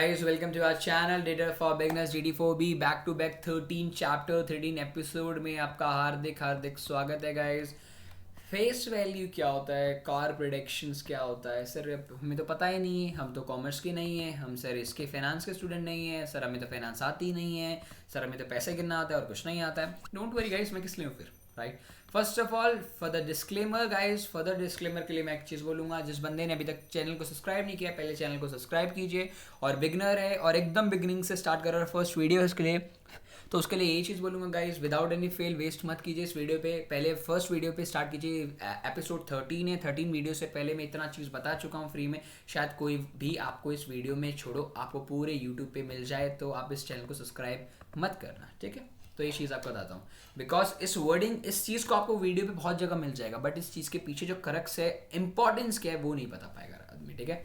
guys, welcome to our channel Data for Beginners DD4B back to back 13 chapter 13 episode में आपका हार्दिक हार्दिक स्वागत है guys। Face value क्या होता है, कार प्रेडिक्शंस क्या होता है सर, हमें तो पता ही नहीं है। हम तो कॉमर्स के नहीं हैं, हम सर इसके फाइनेंस के स्टूडेंट नहीं हैं सर, हमें तो फाइनेंस आती ही नहीं है सर, हमें तो पैसे गिनना आता है और कुछ नहीं आता है। डोंट वरी गाइस, मैं किस लिए हूँ फिर, right. First of all for the disclaimer guys, for the disclaimer के लिए मैं एक चीज़ बोलूँगा, जिस बंदे ने अभी तक चैनल को सब्सक्राइब नहीं किया पहले चैनल को सब्सक्राइब कीजिए, और बिगनर है और एकदम बिगनिंग से स्टार्ट कर रहा है फर्स्ट वीडियो इसके लिए, तो उसके लिए यही चीज़ बोलूँगा guys, without any fail waste मत कीजिए इस वीडियो पे। पहले फर्स्ट वीडियो पे स्टार्ट कीजिए, एपिसोड 13 है, 13 वीडियो से पहले मैं इतना चीज़ बता चुका हूँ फ्री में, शायद कोई भी आपको इस वीडियो में छोड़ो आपको पूरे यूट्यूब पे मिल जाए, तो आप इस चैनल को सब्सक्राइब मत करना, ठीक है। तो ये चीज़ आपको बताता हूँ, बिकॉज इस वर्डिंग इस चीज़ को आपको वीडियो पे बहुत जगह मिल जाएगा, बट इस चीज़ के पीछे जो करक्स है, इंपॉर्टेंस क्या है, वो नहीं बता पाएगा आदमी, ठीक है।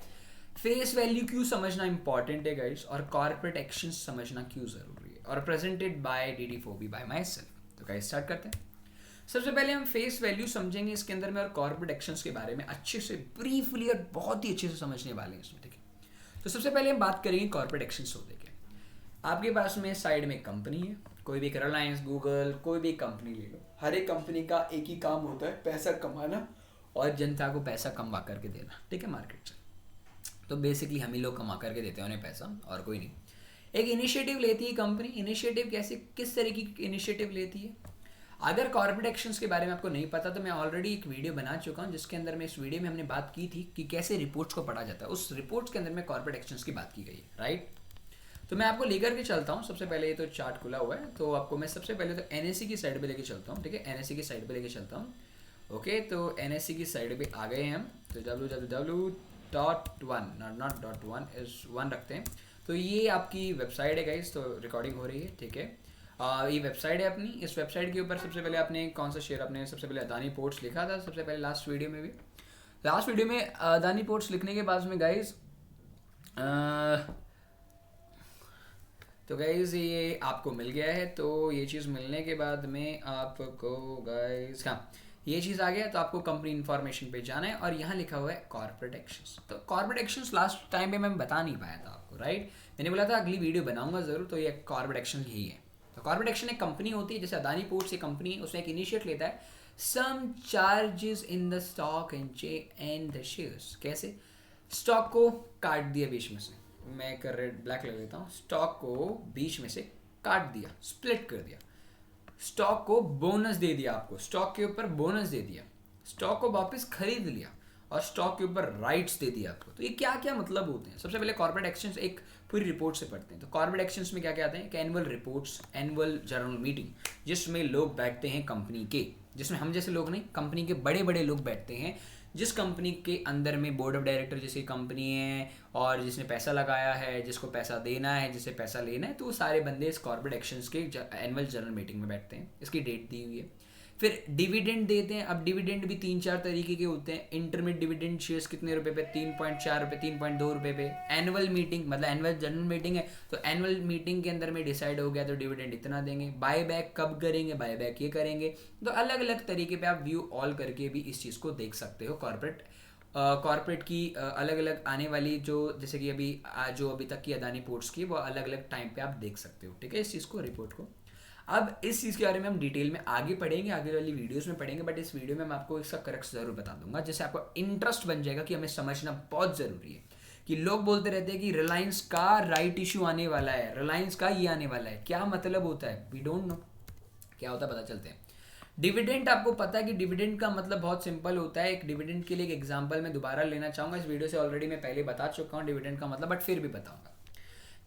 फेस वैल्यू क्यों समझना इंपॉर्टेंट है गाइस, और कॉर्पोरेट एक्शन समझना क्यों ज़रूरी है, और presented by DD4B bye my self. तो गाइस स्टार्ट करते हैं। सबसे पहले हम फेस वैल्यू समझेंगे इसके अंदर में, और कॉर्पोरेट एक्शंस के बारे में अच्छे से ब्रीफली और बहुत ही अच्छे से समझने वाले हैं इसमें, ठीक है। तो सबसे पहले हम बात करेंगे कॉर्पोरेट एक्शंस होते क्या। आपके पास में साइड में कंपनी है, कोई भी रिलायंस, गूगल, कोई भी कंपनी ले लो, हर एक कंपनी का एक ही काम होता है, पैसा कमाना और जनता को पैसा कमा करके देना, ठीक है, मार्केट से। तो बेसिकली हम ही लोग कमा करके देते हैं उन्हें पैसा, और कोई नहीं। एक इनिशिएटिव लेती है कंपनी, इनिशिएटिव कैसे, किस तरीके की इनिशिएटिव लेती है। अगर कॉर्पोरेट एक्शंस के बारे में आपको नहीं पता तो मैं ऑलरेडी एक वीडियो बना चुका हूँ, जिसके अंदर में इस वीडियो में हमने बात की थी कि कैसे रिपोर्ट्स को पढ़ा जाता है। उस रिपोर्ट्स के अंदर में कॉर्पोरेट एक्शंस की बात की गई है, राइट। तो मैं आपको लेकर के चलता हूँ। सबसे पहले ये तो चार्ट खुला हुआ है, तो आपको मैं सबसे पहले तो NSE की साइड पे लेके चलता हूँ, ठीक है, NSE की साइड पे लेके चलता हूँ। ओके, तो NSE की साइड पे आ गए हैं हम, तो www.1 not dot one is 1 रखते हैं। तो ये आपकी वेबसाइट है गाइस, तो रिकॉर्डिंग हो रही है, ठीक है। ये वेबसाइट है अपनी। इस वेबसाइट के ऊपर सबसे पहले आपने कौन सा शेयर, आपने सबसे पहले अदानी पोर्ट्स लिखा था सबसे पहले लास्ट वीडियो में भी। लास्ट वीडियो में अदानी पोर्ट्स लिखने के बाद में गाइस, तो गाइज ये आपको मिल गया है। तो ये चीज़ मिलने के बाद में आपको गाइज, हाँ ये चीज़ आ गया, तो आपको कंपनी इन्फॉर्मेशन पे जाना है, और यहाँ लिखा हुआ है कॉर्पोरेट एक्शंस। तो कॉर्पोरेट एक्शंस लास्ट टाइम पे मैं बता नहीं पाया था आपको, राइट। मैंने बोला था अगली वीडियो बनाऊंगा ज़रूर, तो ये कॉर्पोरेट एक्शन यही है। तो कॉर्पोरेट एक्शन एक कंपनी होती है, जैसे अदानी पोर्ट्स एक कंपनी, उसमें एक इनिशिएट लेता है some charges in the stock and the shares. कैसे, स्टॉक को काट दिया बीच में से, मैं एक रेड ब्लैक लगा देता हूँ, स्टॉक को बीच में से काट दिया, स्प्लिट कर दिया, स्टॉक को बोनस दे दिया, आपको स्टॉक के ऊपर बोनस दे दिया, स्टॉक को वापस खरीद लिया, और स्टॉक के ऊपर राइट्स दे दिया आपको। तो ये क्या क्या मतलब होते हैं। सबसे पहले कॉर्पोरेट एक्शंस एक पूरी रिपोर्ट से पढ़ते हैं। तो कॉर्पोरेट एक्शंस में क्या क्या आते हैं कि annual reports, annual general meeting, जिसमें लोग बैठते हैं कंपनी के, जिसमें हम जैसे लोग नहीं, कंपनी के बड़े बड़े लोग बैठते हैं, जिस कंपनी के अंदर में बोर्ड ऑफ डायरेक्टर जैसी कंपनी है, और जिसने पैसा लगाया है, जिसको पैसा देना है, जिसे पैसा लेना है, तो वो सारे बंदे इस कॉर्पोरेट एक्शंस के एनुअल जनरल मीटिंग में बैठते हैं। इसकी डेट दी हुई है। फिर डिविडेंड देते हैं। अब डिविडेंड भी 3-4 तरीके के होते हैं। इंटरमीडिएट डिविडेंड शेयर्स कितने रुपए पे, 3.4 रुपये, 3.2 रुपये पे। एनुअल मीटिंग मतलब एनुअल जनरल मीटिंग है, तो एनुअल मीटिंग के अंदर में डिसाइड हो गया तो डिविडेंड इतना देंगे। बाय बैक कब करेंगे, बाय बैक ये करेंगे। तो अलग अलग तरीके पे आप व्यू ऑल करके भी इस चीज़ को देख सकते हो। कॉर्पोरेट की अलग अलग आने वाली जो, जैसे कि जो अभी तक की अदानी पोर्ट्स की, वो अलग अलग टाइम पे आप देख सकते हो, ठीक है, इस चीज़ को, रिपोर्ट को। अब इस चीज़ के बारे में हम डिटेल में आगे पढ़ेंगे, आगे वाली वीडियोस में पढ़ेंगे, बट इस वीडियो में मैं आपको इसका करेक्ट ज़रूर बता दूंगा, जिससे आपको इंटरेस्ट बन जाएगा कि हमें समझना बहुत ज़रूरी है। कि लोग बोलते रहते हैं कि रिलायंस का राइट इशू आने वाला है, रिलायंस का ये आने वाला है, क्या मतलब होता है, वी डोंट नो क्या होता है, पता चलते हैं। डिविडेंड, आपको पता है कि डिविडेंड का मतलब बहुत सिंपल होता है। एक डिविडेंड के लिए एक एग्जांपल मैं दोबारा लेना चाहूँगा, इस वीडियो से ऑलरेडी मैं पहले बता चुका हूँ डिविडेंड का मतलब, बट फिर भी बताऊँगा।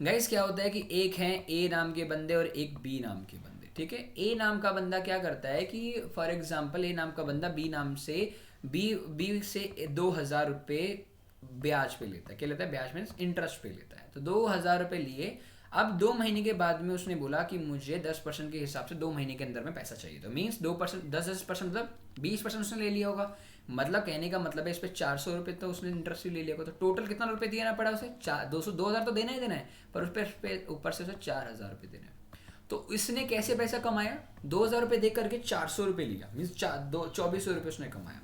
गाइस क्या होता है कि एक है A नाम के बंदे और एक B नाम के बंदे, ठीक है। A नाम का बंदा क्या करता है कि फॉर एग्जांपल A नाम का बंदा B नाम से B से 2,000 रुपये ब्याज पे लेता है। क्या लेता है, ब्याज में इंटरेस्ट पे लेता है। तो 2,000 रुपये लिए, अब 2 महीने के बाद में उसने बोला कि मुझे 10% के हिसाब से 2 महीने के अंदर में पैसा चाहिए। तो मीन्स 2%, 10% मतलब 20% उसने ले लिया होगा। मतलब कहने का मतलब है इस पर 400 रुपये तो उसने इंटरेस्ट ले लिया होगा। तो टोटल कितना रुपये देना पड़ा उसे, 2,000 तो देना ही देना है, पर उस पर ऊपर से उसे 4,000 रुपये देना है। तो इसने कैसे पैसा कमाया, 2,000 रुपये दे करके 400 रुपये लिया, मीन्स 2,400 रुपये उसने कमाया।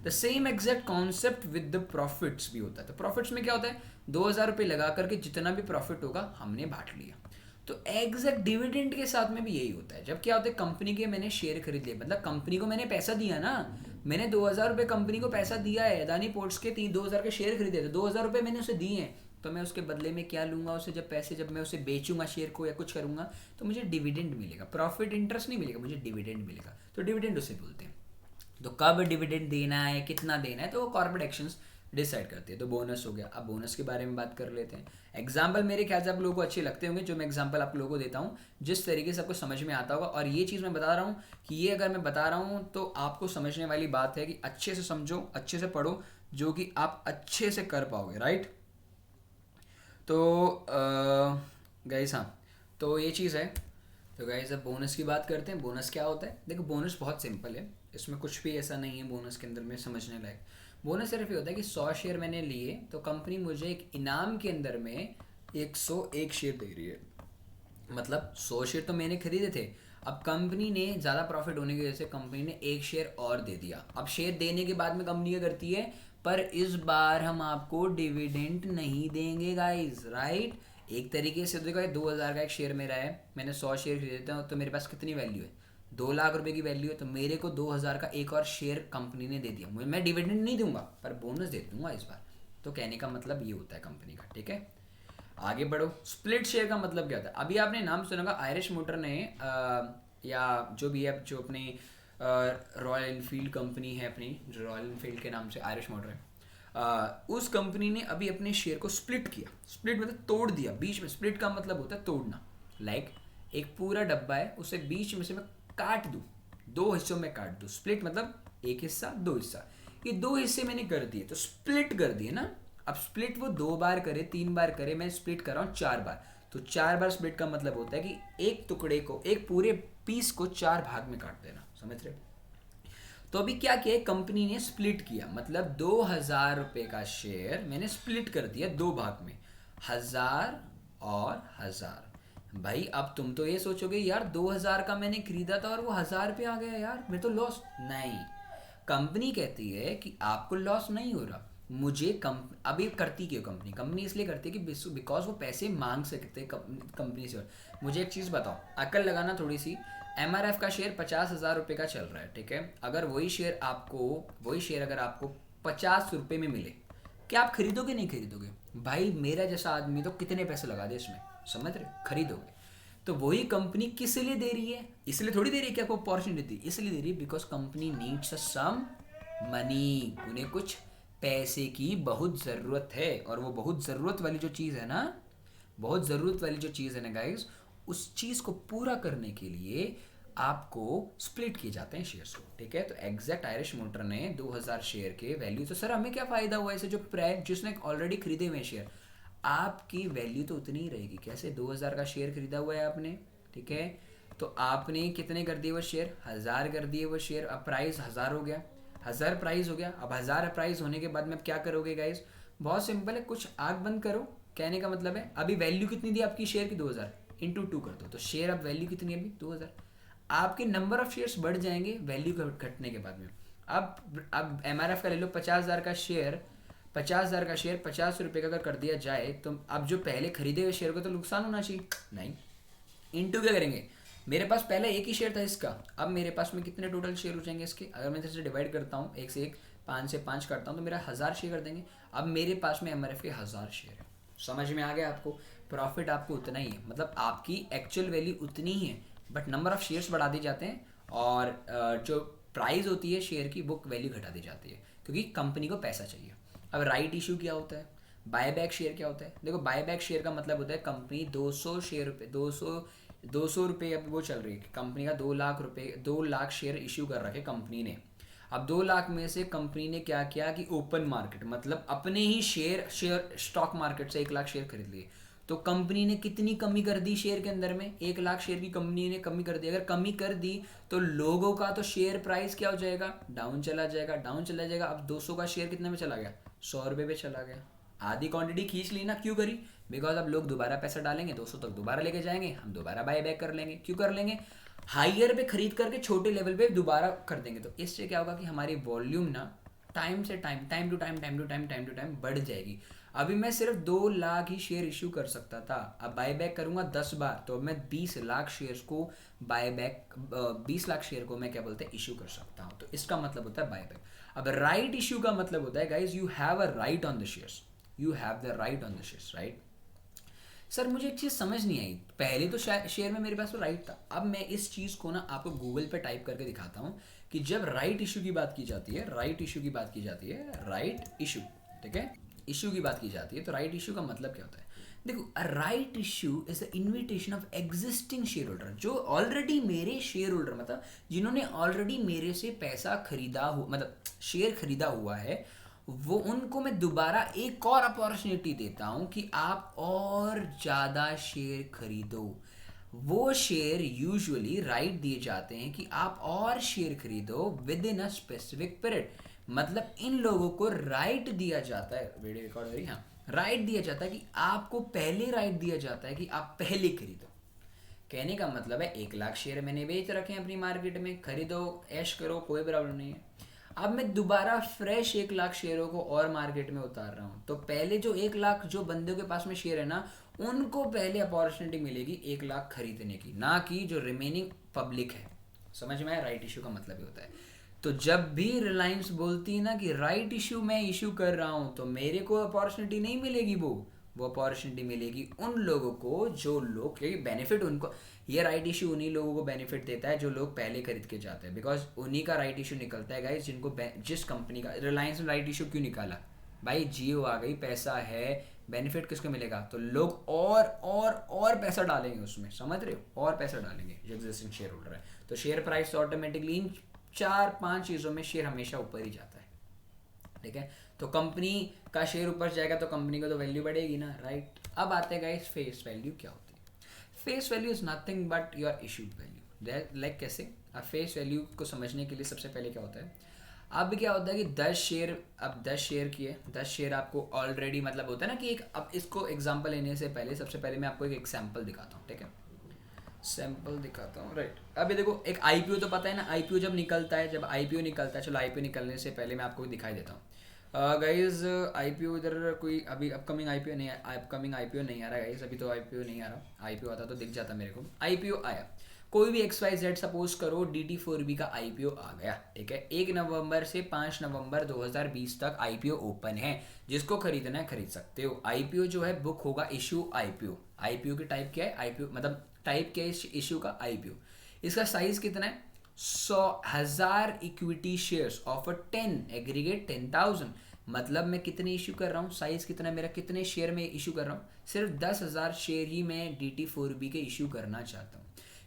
The same exact concept with the profits भी होता है। तो प्रॉफिट्स में क्या होता है, 2,000 रुपये लगा करके जितना भी प्रॉफिट होगा हमने बांट लिया। तो एग्जैक्ट डिविडेंड के साथ में भी यही होता है। जब क्या होता है, कंपनी के मैंने शेयर खरीद लिए, मतलब कंपनी को मैंने पैसा दिया ना, मैंने 2,000 रुपये कंपनी को पैसा दिया है, अदानी पोर्ट्स के 2,000 के शेयर खरीदे थे, 2,000 रुपये मैंने उसे दिए हैं, तो मैं उसके बदले में क्या लूँगा उसे, जब मैं उसे बेचूंगा शेयर को या कुछ करूँगा तो मुझे डिविडेंड मिलेगा, प्रॉफिट इंटरेस्ट नहीं मिलेगा, मुझे डिविडेंड मिलेगा। तो डिविडेंड उसे बोलते हैं। तो कब डिविडेंड देना है, कितना देना है, तो वो कॉर्पोरेट एक्शंस डिसाइड करते हैं। तो बोनस हो गया। अब बोनस के बारे में बात कर लेते हैं। एग्जाम्पल मेरे ख्याल से आप लोगों को अच्छे लगते होंगे जो मैं एग्जाम्पल आप लोगों को देता हूँ, जिस तरीके से आपको समझ में आता होगा। और ये चीज़ मैं बता रहा हूँ कि ये अगर मैं बता रहा हूँ तो आपको समझने वाली बात है कि अच्छे से समझो, अच्छे से पढ़ो, जो कि आप अच्छे से कर पाओगे, राइट। तो गाइस हाँ, तो ये चीज़ है। तो गाइस अब बोनस की बात करते हैं। बोनस क्या होता है, देखो बोनस बहुत सिंपल है, इसमें कुछ भी ऐसा नहीं है बोनस के अंदर में समझने लायक। बोनस सिर्फ ये होता है कि 100 शेयर मैंने लिए तो कंपनी मुझे एक इनाम के अंदर में 101 शेयर दे रही है। मतलब 100 शेयर तो मैंने खरीदे थे, अब कंपनी ने ज़्यादा प्रॉफिट होने की वजह से कंपनी ने एक शेयर और दे दिया। अब शेयर देने के बाद में कंपनी क्या करती है, पर इस बार हम आपको डिविडेंड नहीं देंगे गाइस, राइट। एक तरीके से देखो 2,000 का एक शेयर मेरा है, मैंने 100 शेयर खरीदते हैं, तो मेरे पास कितनी वैल्यू है, 2 लाख रुपए की वैल्यू है। तो मेरे को 2,000 का एक और शेयर कंपनी ने दे दिया, मैं डिविडेंड नहीं दूंगा पर बोनस दे दूंगा इस बार। तो कहने का मतलब ये होता है कंपनी का, ठीक है। आगे बढ़ो। स्प्लिट शेयर का मतलब क्या होता है, अभी आपने नाम सुना होगा आयरिश मोटर ने या जो भी है, जो अपनी रॉयल इनफील्ड कंपनी है अपनी, जो रॉयल इनफील्ड के नाम से आयरिश मोटर है, उस कंपनी ने अभी अपने शेयर को स्प्लिट किया। स्प्लिट मतलब तोड़ दिया बीच में। स्प्लिट का मतलब होता है तोड़ना। लाइक एक पूरा डब्बा है, उसे बीच में से मैं काट दूं, 2 हिस्सों में काट दूं। स्प्लिट मतलब एक हिस्सा 2 हिस्सा, ये 2 हिस्से मैंने कर दिए तो स्प्लिट कर दिए ना। अब स्प्लिट वो 2 बार करे 3 बार करे, मैं स्प्लिट कर रहा हूँ 4 बार। तो 4 बार स्प्लिट का मतलब होता है कि एक टुकड़े को, एक पूरे पीस को 4 भाग में काट देना, समझ रहे हो। तो अभी क्या किया, कंपनी ने स्प्लिट किया, मतलब 2,000 रुपये का शेयर मैंने स्प्लिट कर दिया 2 भाग में, 1,000 और 1,000। भाई अब तुम तो ये सोचोगे यार 2,000 का मैंने खरीदा था और वो 1,000 पे आ गया यार, मैं तो लॉस। नहीं, कंपनी कहती है कि आपको लॉस नहीं हो रहा। मुझे अभी करती क्यों कंपनी, कंपनी इसलिए करती है कि बिकॉज वो पैसे मांग सकते कंपनी से। मुझे एक चीज़ बताओ, अकल लगाना थोड़ी सी। MRF का शेयर 50,000 रुपये का चल रहा है, ठीक है। अगर वही शेयर अगर आपको 50 रुपये में मिले, क्या आप खरीदोगे नहीं खरीदोगे। भाई मेरा जैसा आदमी तो कितने पैसे लगा दे इसमें, समझ रहे, खरीदोगे। तो वही कंपनी किस लिए दे रही है, इसलिए थोड़ी दे रही है कि आपको अपॉर्चुनिटी दी, इसलिए दे रही है because company needs some money, उन्हें कुछ पैसे की बहुत ज़रूरत है। और वो बहुत ज़रूरत वाली जो चीज़ है ना, बहुत ज़रूरत वाली जो चीज़ है ना गाइस, उस चीज़ को पूरा करने के लिए आपको स्प्लिट किए जाते हैं शेयर्स को, ठीक है। तो एग्जैक्ट आयरिश मोटर ने 2,000 शेयर के वैल्यू, तो सर हमें क्या फ़ायदा हुआ इसे, जो जिसने ऑलरेडी खरीदे हुए शेयर, आपकी वैल्यू तो उतनी ही रहेगी। कैसे, 2,000 का शेयर खरीदा हुआ है आपने, ठीक है। तो आपने कितने कर दिए वो शेयर, 1,000 कर दिए वो शेयर। अब प्राइस 1,000 हो गया, 1,000 प्राइस हो गया। अब 1,000 प्राइस होने के बाद में अब क्या करोगे गाइस, बहुत सिंपल है, कुछ आग बंद करो। कहने का मतलब है अभी वैल्यू कितनी दी आपकी शेयर की, 2,000 इंटू 2 कर दो, तो शेयर अब वैल्यू कितनी है अभी 2,000। आपके नंबर ऑफ शेयर्स बढ़ जाएंगे वैल्यू घटने के बाद में। अब MRF का ले लो 50,000 का शेयर, 50,000 का शेयर 50 रुपये का अगर कर दिया जाए, तो अब जो पहले खरीदे हुए शेयर को तो नुकसान होना चाहिए नहीं। इंटू क्या करेंगे, मेरे पास पहले एक ही शेयर था इसका, अब मेरे पास में कितने टोटल शेयर हो जाएंगे इसके, अगर मैं इसे डिवाइड करता हूँ 1 से 1, 5 से 5 करता हूँ तो मेरा 1,000 शेयर कर देंगे। अब मेरे पास में MRF के 1,000 शेयर है। समझ में आ गया आपको, प्रॉफिट आपको उतना ही है, मतलब आपकी एक्चुअल वैल्यू उतनी ही है, बट नंबर ऑफ शेयर्स बढ़ा दी जाते हैं और जो प्राइस होती है शेयर की बुक वैल्यू घटा दी जाती है, क्योंकि कंपनी को पैसा चाहिए। अब राइट इशू क्या होता है, बायबैक शेयर क्या होता है। देखो बायबैक शेयर का मतलब होता है कंपनी 200 शेयर रुपये 200 रुपये अब वो चल रही है कंपनी का, 2 लाख शेयर इशू कर रखे कंपनी ने। अब 2 लाख में से कंपनी ने क्या किया कि ओपन मार्केट, मतलब अपने ही शेयर स्टॉक मार्केट से 1 लाख शेयर खरीद लिए। तो कंपनी ने कितनी कमी कर दी शेयर के अंदर में, 1 लाख शेयर की कंपनी ने कमी कर दी। अगर कमी कर दी तो लोगों का तो शेयर प्राइस क्या हो जाएगा, डाउन चला जाएगा, डाउन चला जाएगा। अब 200 का शेयर कितने में चला गया, 100 रुपये पे चला गया। आधी क्वांटिटी खींच ली ना, क्यों करी, बिकॉज अब लोग दोबारा पैसा डालेंगे, 200 तक दोबारा लेके जाएंगे, हम दोबारा बाय बैक कर लेंगे। क्यों कर लेंगे, हाइयर पे खरीद करके छोटे लेवल पे दोबारा कर देंगे। तो इससे क्या होगा कि हमारी वॉल्यूम ना टाइम से टाइम टू टाइम बढ़ जाएगी। अभी मैं सिर्फ 2 लाख ही शेयर इशू कर सकता था, अब बायबैक करूंगा 10 बार तो मैं 20 लाख शेयर्स को बायबैक 20 लाख शेयर को मैं क्या बोलते हैं इशू कर सकता हूँ। तो इसका मतलब होता है बायबैक। अब राइट इशू का मतलब होता है guys you have a right on the shares, you have the right on the shares, right. Sir मुझे एक चीज़ समझ नहीं आई, पहले तो शेयर में मेरे पास तो राइट था, अब मैं इस चीज़ को ना आपको गूगल पे टाइप करके दिखाता हूँ कि जब राइट इशू की बात की जाती है, राइट इशू की बात की जाती है, राइट इशू, ठीक है, इशू की बात की जाती है, तो राइट इशू का मतलब क्या होता है। देखो, a right issue is the invitation of existing share holder, जो ऑलरेडी मेरे शेयर होल्डर मतलब जिन्होंने ऑलरेडी मेरे से पैसा खरीदा हो, मतलब शेयर खरीदा हुआ है, वो उनको मैं दोबारा एक और अपॉर्चुनिटी देता हूं कि आप और ज़्यादा शेयर खरीदो। वो शेयर यूजुअली राइट दिए जाते हैं कि आप और शेयर खरीदो with in a specific period, मतलब इन लोगों को राइट दिया जाता है, वीडियो रिकॉर्ड करिए, हाँ, राइट दिया जाता है कि आपको पहले राइट दिया जाता है कि आप पहले खरीदो। कहने का मतलब है 1 लाख शेयर मैंने बेच रखे हैं अपनी मार्केट में, खरीदो ऐश करो, कोई प्रॉब्लम नहीं है। अब मैं दोबारा फ्रेश 1 लाख शेयरों को और मार्केट में उतार रहा हूँ, तो पहले जो 1 लाख जो बंदों के पास में शेयर है ना, उनको पहले अपॉर्चुनिटी मिलेगी 1 लाख खरीदने की, ना कि जो रिमेनिंग पब्लिक है। समझ में आया, राइट इशू का मतलब ही होता है। तो जब भी रिलायंस बोलती है ना कि राइट इशू मैं इशू कर रहा हूँ, तो मेरे को अपॉर्चुनिटी नहीं मिलेगी, वो अपॉर्चुनिटी मिलेगी उन लोगों को जो लोग, क्योंकि बेनिफिट उनको, ये राइट इशू उन्हीं लोगों को बेनिफिट देता है जो लोग पहले खरीद के जाते हैं, बिकॉज उन्हीं का राइट इशू निकलता है गाइस, जिनको जिस कंपनी का, रिलायंस ने राइट इशू क्यों निकाला भाई, जियो आ गई, पैसा है, बेनिफिट किसको मिलेगा, तो लोग और पैसा डालेंगे उसमें, समझ रहे हो, और पैसा डालेंगे जो एग्जिस्टिंग शेयर होल्डर है। तो शेयर प्राइस ऑटोमेटिकली इन 4-5 चीज़ों में शेयर हमेशा ऊपर ही जाता है, ठीक है। तो कंपनी का शेयर ऊपर जाएगा तो कंपनी को तो वैल्यू बढ़ेगी ना, राइट। अब आते हैं गाइस फेस वैल्यू क्या होती है। Face value is nothing but your issued value, like कैसे। अब फेस वैल्यू को समझने के लिए सबसे पहले क्या होता है, अब क्या होता है कि 10 शेयर, अब 10 शेयर किए, 10 शेयर आपको ऑलरेडी, मतलब होता है ना कि एक, अब इसको एग्जांपल लेने से पहले सबसे पहले मैं आपको एक एग्जांपल दिखाता हूँ, ठीक है, सैंपल दिखाता हूँ, राइट। अभी देखो एक आईपीओ तो पता है ना, आईपीओ जब निकलता है, जब आईपीओ निकलता है, चलो आईपीओ निकलने से पहले मैं आपको दिखाई देता हूँ गाइज। आईपीओ इधर कोई अभी अपकमिंग आईपीओ नहीं है, अपकमिंग आईपीओ नहीं आ रहा गाइज, अभी तो आईपीओ नहीं आ रहा, आईपीओ आता तो दिख जाता मेरे को। आईपीओ आया, कोई भी XYZ सपोज करो DT4B का आईपीओ आ गया, ठीक है, 1 नवंबर से 5 नवंबर 2020 तक आईपीओ ओपन है, जिसको खरीदना है खरीद सकते हो। आईपीओ जो है बुक होगा इशू आईपीओ, आईपीओ की टाइप क्या है, आईपीओ मतलब टाइप क्या है इशू का, आईपीओ। इसका साइज कितना है, 100,000 इक्विटी शेयर्स ऑफ 10 एग्रीगेट 10,000, मतलब मैं कितने इशू कर रहा हूँ, साइज कितना है मेरा, कितने शेयर में इशू कर रहा हूँ, सिर्फ 10,000 शेयर ही मैं DT4B के इशू करना चाहता हूँ।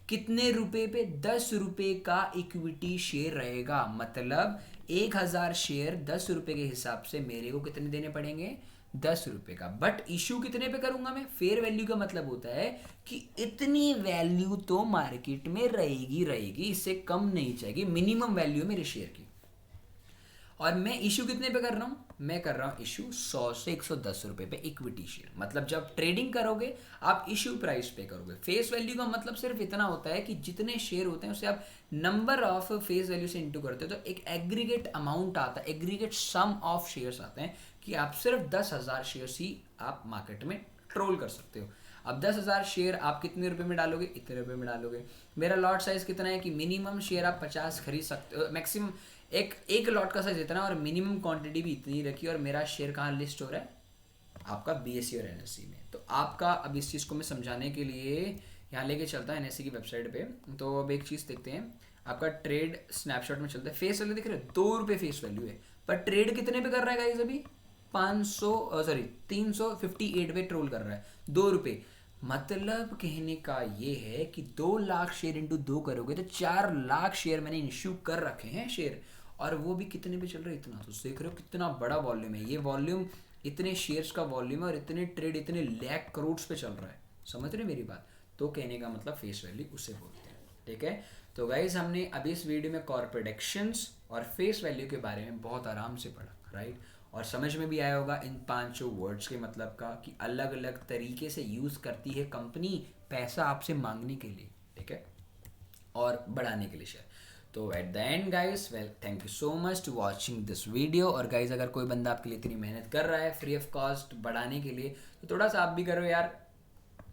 कितने रुपए पे, 10 रुपए का इक्विटी शेयर रहेगा, मतलब 1,000 शेयर 10 रुपए के हिसाब से मेरे को कितने देने पड़ेंगे, 10 रुपए का। बट इशू कितने पे करूंगा मैं, फेयर वैल्यू का मतलब होता है कि इतनी वैल्यू तो मार्केट में रहेगी, इससे कम नहीं जाएगी, मिनिमम वैल्यू मेरे शेयर की। और मैं इशू कितने पे कर रहा हूँ, मैं कर रहा हूँ इशू 100 से 110 रुपए पे इक्विटी शेयर, मतलब जब ट्रेडिंग करोगे आप इशू प्राइस पे करोगे। फेस वैल्यू का मतलब सिर्फ इतना होता है कि जितने शेयर होते हैं उसे आप नंबर ऑफ फेस वैल्यू से इंटू करते हो, तो एक एग्रीगेट अमाउंट आता है, एग्रीगेट सम ऑफ शेयर्स आते हैं कि आप सिर्फ 10,000 शेयर्स ही आप मार्केट में ट्रोल कर सकते हो। अब 10,000 शेयर आप कितने रुपए में डालोगे, इतने रुपए में डालोगे। मेरा लॉट साइज कितना है कि मिनिमम शेयर आप 50 खरीद सकते हो, मैक्सिमम एक लॉट का साइज इतना, और मिनिमम क्वांटिटी भी इतनी रखी, और मेरा शेयर कहाँ लिस्ट हो रहा है, आपका BSE और NSE में। तो आपका अब इस चीज़ को मैं समझाने के लिए यहाँ लेके चलता है NSE की वेबसाइट पे। तो अब एक चीज़ देखते हैं, आपका ट्रेड स्नैपशॉट में चलता है, फेस वैल्यू दिख रहा है, 2 रुपये फेस वैल्यू है, पर ट्रेड कितने पे कर रहा है गाइस, अभी 358 पे ट्रोल कर रहा है, 2 रुपये। मतलब कहने का ये है कि 2 लाख शेयर इंटू 2 करोगे तो 4 लाख शेयर मैंने इशू कर रखे हैं शेयर, और वो भी कितने पे चल रहा है, इतना। तो देख रहे हो कितना बड़ा वॉल्यूम है, ये वॉल्यूम इतने शेयर्स का वॉल्यूम है, और इतने ट्रेड इतने लाख करोड़ पे चल रहा है, समझ रहे मेरी बात। तो कहने का मतलब फेस वैल्यू उसे बोलते हैं, ठीक है। तो गाइज हमने अभी इस वीडियो में कॉर्पोरेट एक्शंस और फेस वैल्यू के बारे में बहुत आराम से पढ़ा, राइट, और समझ में भी आया होगा इन 5 वर्ड्स के मतलब का, कि अलग अलग तरीके से यूज़ करती है कंपनी पैसा आपसे मांगने के लिए, ठीक है, और बढ़ाने के लिए शेयर। तो at the end guys, well thank you so much to watching this video. और गाइस अगर कोई बंदा आपके लिए इतनी मेहनत कर रहा है फ्री ऑफ कॉस्ट बढ़ाने के लिए, तो थोड़ा सा आप भी करो यार,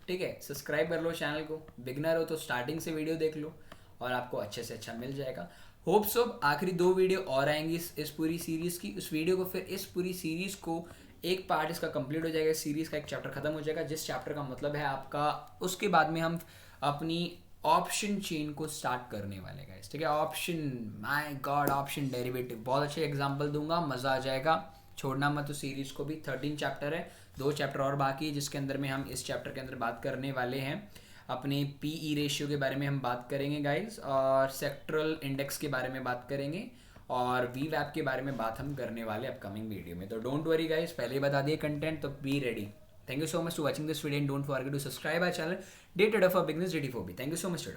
ठीक है। सब्सक्राइब कर लो चैनल को, बिगनर हो तो स्टार्टिंग से वीडियो देख लो और आपको अच्छे से अच्छा मिल जाएगा। होप सो आखिरी 2 वीडियो और आएंगी इस पूरी सीरीज़ की। उस वीडियो को फिर इस पूरी सीरीज़ को एक पार्ट इसका कंप्लीट हो जाएगा, सीरीज़ का एक चैप्टर खत्म हो जाएगा, जिस चैप्टर का मतलब है आपका, उसके बाद में हम अपनी ऑप्शन चेन को स्टार्ट करने वाले गाइस, ठीक है। Option, my God, option derivative, बहुत अच्छे एग्जांपल दूंगा, मज़ा आ जाएगा, छोड़ना मत उस सीरीज़ को भी। 13 चैप्टर है, 2 चैप्टर और बाकी है, जिसके अंदर में हम इस चैप्टर के अंदर बात करने वाले हैं अपने पीई रेशियो के बारे में हम बात करेंगे गाइस, और सेक्टरल इंडेक्स के बारे में बात करेंगे, और वी वैप के बारे में बात हम करने वाले अपकमिंग वीडियो में। तो डोंट वरी गाइस, पहले ही बता दिए कंटेंट, तो be ready. Thank you so much for watching this video and don't forget to subscribe our channel Day Trader for Beginners, DT4B. Thank you so much.